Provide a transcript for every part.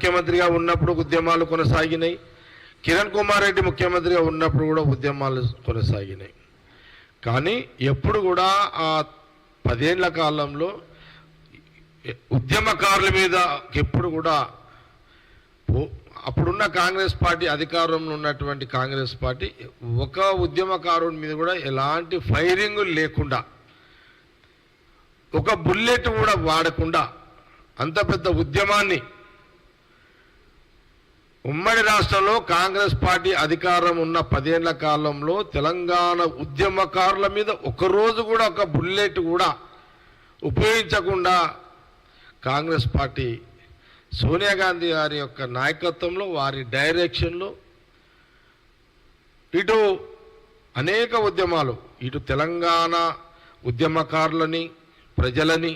ముఖ్యమంత్రిగా ఉన్నప్పుడు ఉద్యమాలు కొనసాగినాయి. కిరణ్ కుమార్ రెడ్డి ముఖ్యమంత్రిగా ఉన్నప్పుడు కూడా ఉద్యమాలు కొనసాగినాయి. కానీ ఎప్పుడు కూడా ఆ 10 ఏళ్ల కాలంలో ఉద్యమకారుల మీద ఎప్పుడు కూడా అప్పుడున్న కాంగ్రెస్ పార్టీ, అధికారంలో ఉన్నటువంటి కాంగ్రెస్ పార్టీ ఒక ఉద్యమకారుడి మీద కూడా ఎలాంటి ఫైరింగ్ లేకుండా, ఒక బుల్లెట్ కూడా వాడకుండా అంత పెద్ద ఉద్యమాన్ని ఉమ్మడి రాష్ట్రంలో కాంగ్రెస్ పార్టీ అధికారం ఉన్న 10 ఏళ్ల కాలంలో తెలంగాణ ఉద్యమకారుల మీద ఒకరోజు కూడా ఒక బుల్లెట్ కూడా ఉపయోగించకుండా కాంగ్రెస్ పార్టీ సోనియా గాంధీ గారి యొక్క నాయకత్వంలో, వారి డైరెక్షన్లో ఇటు అనేక ఉద్యమాలు, ఇటు తెలంగాణ ఉద్యమకారులని, ప్రజలని,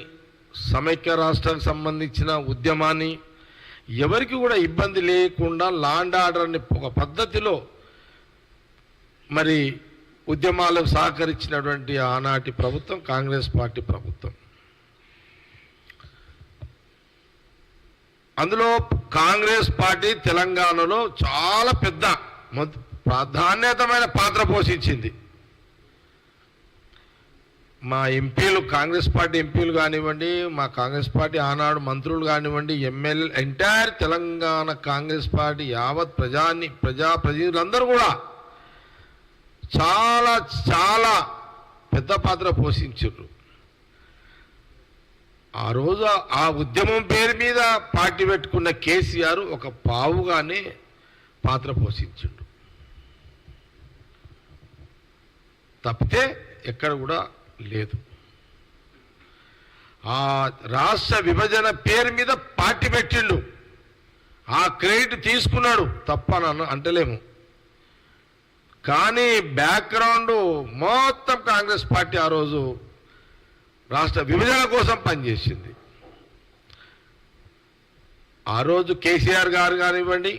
సమైక్య రాష్ట్రానికి సంబంధించిన ఉద్యమాన్ని ఎవరికి కూడా ఇబ్బంది లేకుండా లాండ్ ఆర్డర్ని ఒక పద్ధతిలో మరి ఉద్యమాలకు సహకరించినటువంటి ఆనాటి ప్రభుత్వం కాంగ్రెస్ పార్టీ ప్రభుత్వం. అందులో కాంగ్రెస్ పార్టీ తెలంగాణలో చాలా పెద్ద ప్రాధాన్యతమైన పాత్ర పోషించింది. మా ఎంపీలు, కాంగ్రెస్ పార్టీ ఎంపీలు కానివ్వండి, మా కాంగ్రెస్ పార్టీ ఆనాడు మంత్రులు కానివ్వండి, MLA, entire Telangana Congress party యావత్ ప్రజాప్రతినిధులందరూ కూడా చాలా చాలా పెద్ద పాత్ర పోషించారు. ఆ రోజు ఆ ఉద్యమం పేరు మీద పార్టీ పెట్టుకున్న కేసీఆర్ ఒక పావుగానే పాత్ర పోషించాడు తప్పితే ఎక్కడ కూడా లేదు. ఆ రాష్ట్ర విభజన పేరు మీద పార్టీ పెట్టిండు, ఆ క్రెడిట్ తీసుకున్నాడు, తప్పని అంటలేము. కానీ బ్యాక్గ్రౌండ్ మొత్తం కాంగ్రెస్ పార్టీ ఆ రోజు రాష్ట్ర విభజన కోసం పనిచేసింది. ఆ రోజు కేసీఆర్ గారు కానివ్వండి,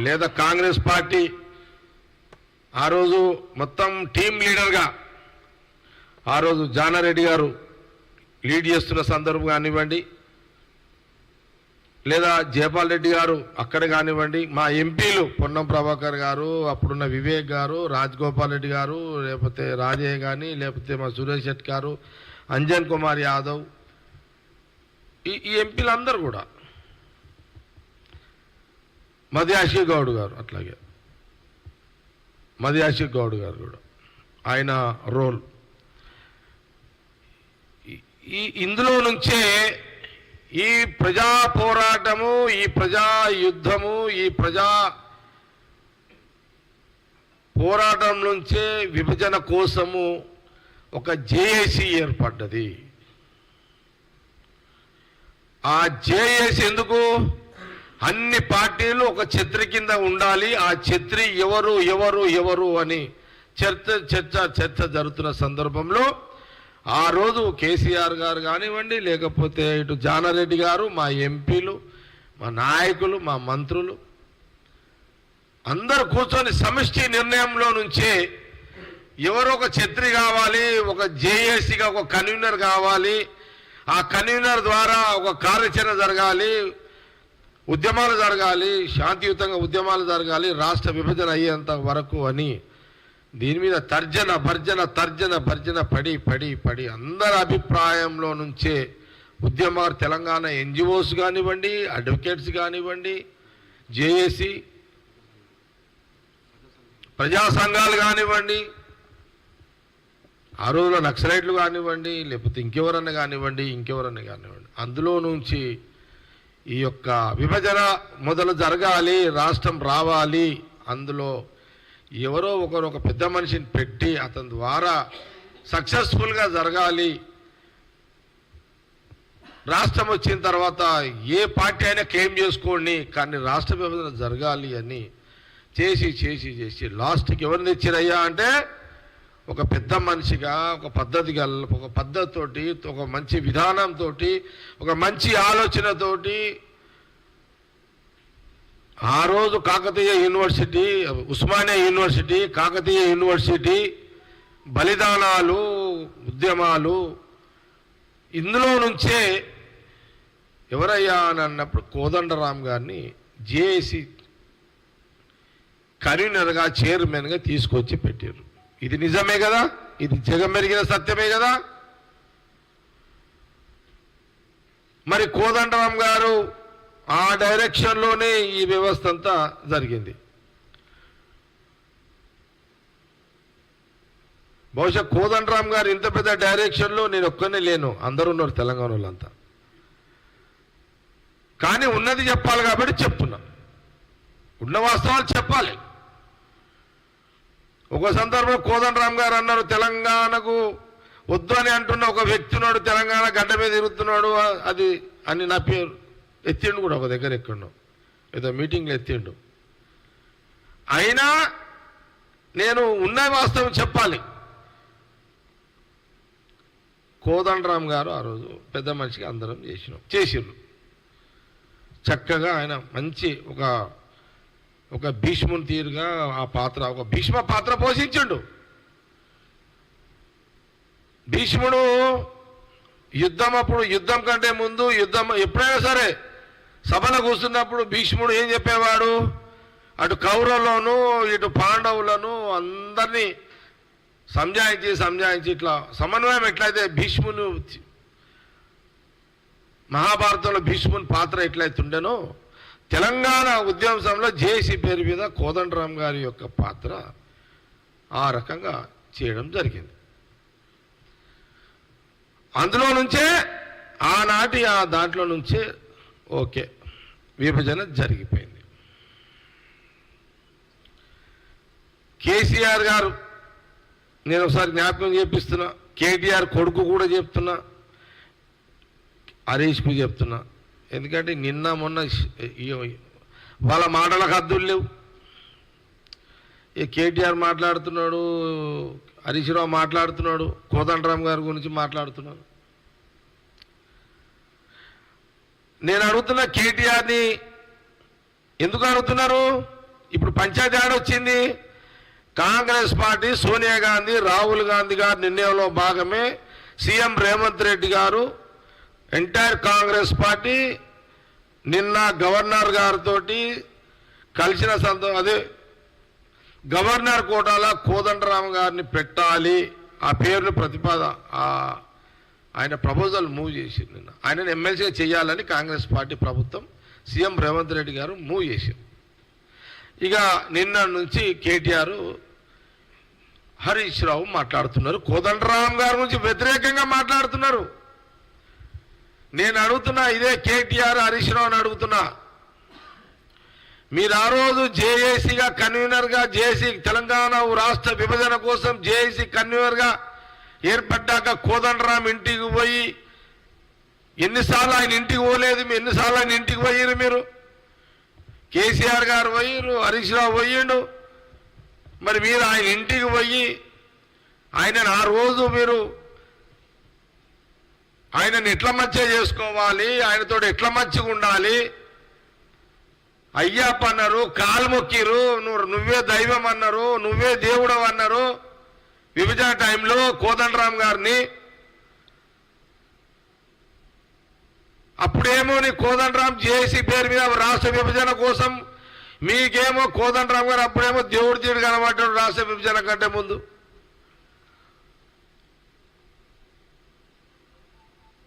లేదా కాంగ్రెస్ పార్టీ ఆ రోజు మొత్తం టీం లీడర్గా ఆ రోజు జానారెడ్డి గారు లీడ్ చేస్తున్న సందర్భం కానివ్వండి, లేదా జయపాల్ రెడ్డి గారు అక్కడ కానివ్వండి, మా ఎంపీలు పొన్నం ప్రభాకర్ గారు, అప్పుడున్న వివేక్ గారు, రాజగోపాల్ రెడ్డి గారు, లేకపోతే రాజయ్య కానీ, లేకపోతే మా సురేష్ శెట్టి గారు, అంజన్ కుమార్ యాదవ్, ఈ ఎంపీలందరూ కూడా, మధ్యాషి గౌడ్ గారు, అట్లాగే మధ్యాషి గౌడ్ గారు కూడా ఆయన రోల్. ఇందులో నుంచే ఈ ప్రజా పోరాటము, ఈ ప్రజా యుద్ధము, ఈ ప్రజా పోరాటం నుంచే విభజన కోసము ఒక జేఏసీ ఏర్పడ్డది. ఆ జేఏసీ ఎందుకు? అన్ని పార్టీలు ఒక ఛత్రి కింద ఉండాలి, ఆ ఛత్రి ఎవరు ఎవరు ఎవరు అని చర్చ జరుగుతున్న సందర్భంలో ఆ రోజు కేసీఆర్ గారు కానివ్వండి, లేకపోతే ఇటు జానారెడ్డి గారు, మా ఎంపీలు, మా నాయకులు, మా మంత్రులు అందరూ కూర్చొని సమిష్టి నిర్ణయంలో నుంచే ఎవరో ఒక ఛత్రి కావాలి, ఒక జేఏసీగా ఒక కన్వీనర్ కావాలి, ఆ కన్వీనర్ ద్వారా ఒక కార్యాచరణ జరగాలి, ఉద్యమాలు జరగాలి, శాంతియుతంగా ఉద్యమాలు జరగాలి రాష్ట్ర విభజన అయ్యేంత వరకు అని దీని మీద తర్జన పడి అందరి అభిప్రాయంలో నుంచే ఉద్యమాలు తెలంగాణ ఎన్జిఓస్ కానివ్వండి, అడ్వకేట్స్ కానివ్వండి, జేఏసీ, ప్రజా సంఘాలు కానివ్వండి, ఆ రోజుల్లో నక్సలైట్లు కానివ్వండి, లేకపోతే ఇంకెవరన్నా కానివ్వండి, అందులో నుంచి ఈ యొక్క విభజన మొదలు జరగాలి, రాష్ట్రం రావాలి, అందులో ఎవరో ఒకరు ఒక పెద్ద మనిషిని పెట్టి అతని ద్వారా సక్సెస్ఫుల్గా జరగాలి, రాష్ట్రం వచ్చిన తర్వాత ఏ పార్టీ అయినా క్లెయిమ్ చేసుకోండి, కానీ రాష్ట్ర విభజన జరగాలి అని చేసి లాస్ట్కి ఎవరిని తెచ్చిరయ్యా అంటే ఒక పెద్ద మనిషిగా, ఒక పద్ధతితోటి, ఒక మంచి విధానంతో, ఒక మంచి ఆలోచనతోటి ఆ రోజు Kakatiya university, Osmania university, Kakatiya university బలిదానాలు, ఉద్యమాలు, ఇందులో నుంచే ఎవరయ్యా అని అన్నప్పుడు కోదండరాం గారిని జేఏసీ కన్వీనర్గా చైర్మన్గా తీసుకొచ్చి పెట్టారు. ఇది నిజమే కదా, ఇది జగమెరిగిన సత్యమే కదా. మరి కోదండరాం గారు ఆ డైరెక్షన్లోనే ఈ వ్యవస్థ అంతా జరిగింది. బహుశా కోదండరాం గారు ఇంత పెద్ద డైరెక్షన్లో నేను ఒక్కనే లేను, అందరూ ఉన్నారు తెలంగాణ వాళ్ళంతా. కానీ ఉన్నది చెప్పాలి కాబట్టి చెప్తున్నా, ఉన్న వాస్తవాలు చెప్పాలి. ఒక సందర్భంలో కోదండరాం గారు అన్నారు, తెలంగాణకు వద్దు అని అంటున్న ఒక వ్యక్తి ఉన్నాడు, తెలంగాణ గడ్డ మీద తిరుగుతున్నాడు అది అని నా పేరు ఎత్తిండు కూడా ఒక దగ్గర ఎక్కడో ఏదో మీటింగ్లో ఎత్తిండు. అయినా నేను ఉన్న వాస్తవం చెప్పాలి. కోదండరాం గారు ఆ రోజు పెద్ద మనిషికి అందరం చేసిర్రు చక్కగా. ఆయన మంచి ఒక భీష్ముని తీరుగా ఆ పాత్ర, ఒక భీష్మ పాత్ర పోషించిండు. భీష్ముడు యుద్ధం అప్పుడు, యుద్ధం కంటే ముందు, యుద్ధం ఎప్పుడైనా సరే సభలో కూర్చున్నప్పుడు భీష్ముడు ఏం చెప్పేవాడు, అటు కౌరవులను ఇటు పాండవులను అందరినీ సంజాయించి ఇట్లా సమన్వయం ఎట్లయితే భీష్ముని మహాభారతంలో భీష్ముని పాత్ర ఎట్లయితే ఉండేనో తెలంగాణ ఉద్యమంలో జేఏసీ పేరు మీద కోదండరాం గారి యొక్క పాత్ర ఆ రకంగా చేయడం జరిగింది. అందులో నుంచే ఆనాటి ఆ దాంట్లో నుంచే ఓకే విభజన జరిగిపోయింది. కేసీఆర్ గారు, నేను ఒకసారి జ్ఞాపకం చేపిస్తున్నా, కేటీఆర్ కొడుకు కూడా చెప్తున్నా, హరీష్కు చెప్తున్నా. ఎందుకంటే నిన్న మొన్న వాళ్ళ మాటలకు హద్దులు లేవు. ఈ కేటీఆర్ మాట్లాడుతున్నాడు, హరీష్ రావు మాట్లాడుతున్నాడు, కోదండరాం గారి గురించి మాట్లాడుతున్నాడు. నేను అడుగుతున్నా కేటీఆర్ని, ఎందుకు అడుగుతున్నారు? ఇప్పుడు పంచాయతీ ఆడొచ్చింది. కాంగ్రెస్ పార్టీ సోనియా గాంధీ, రాహుల్ గాంధీ గారి నిర్ణయంలో భాగమే సీఎం రేవంత్ రెడ్డి గారు, ఎంటైర్ కాంగ్రెస్ పార్టీ నిన్న గవర్నర్ గారితో కలిసిన అదే గవర్నర్ కోటాలో కోదండరాం గారిని పెట్టాలి, ఆ పేరును ఆయన ప్రపోజల్ మూవ్ చేసింది. నిన్న ఆయనను ఎమ్మెల్సీగా చేయాలని కాంగ్రెస్ పార్టీ ప్రభుత్వం, సీఎం రేవంత్ రెడ్డి గారు మూవ్ చేశారు. ఇక నిన్న నుంచి కేటీఆర్, హరీష్ రావు మాట్లాడుతున్నారు, కోదండరాం గారి గురించి వ్యతిరేకంగా మాట్లాడుతున్నారు. నేను అడుగుతున్నా, ఇదే కేటీఆర్ హరీష్ రావుని అడుగుతున్నా, మీరు ఆ రోజు జేఏసీగా కన్వీనర్గా, జేఏసీ తెలంగాణ రాష్ట్ర విభజన కోసం జేఏసీ కన్వీనర్గా ఏర్పడ్డాక కోదండరాం ఇంటికి పోయి ఎన్నిసార్లు ఆయన ఇంటికి పోలేదు, ఎన్నిసార్లు ఆయన ఇంటికి పోయిరు మీరు? కేసీఆర్ గారు పోయిరు, హరీష్ రావు పోయిండు. మరి మీరు ఆయన ఇంటికి పోయి ఆయనను ఆ రోజు మీరు ఆయనను ఎట్లా మంచిగా చేసుకోవాలి, ఆయనతో ఎట్లా మంచిగా ఉండాలి, అయ్యప్ప అన్నారు, కాలు మొక్కిరు, నువ్వే దైవం అన్నారు, నువ్వే దేవుడు అన్నారు. విభజన టైంలో కోదండరాం గారిని అప్పుడేమో నీ కోదండరాం జేఏసీ పేరు మీద రాష్ట్ర విభజన కోసం, మీకేమో కోదండరాం గారు అప్పుడేమో దేవుడి తీడు కనబడ్డాడు రాష్ట్ర విభజన కంటే ముందు.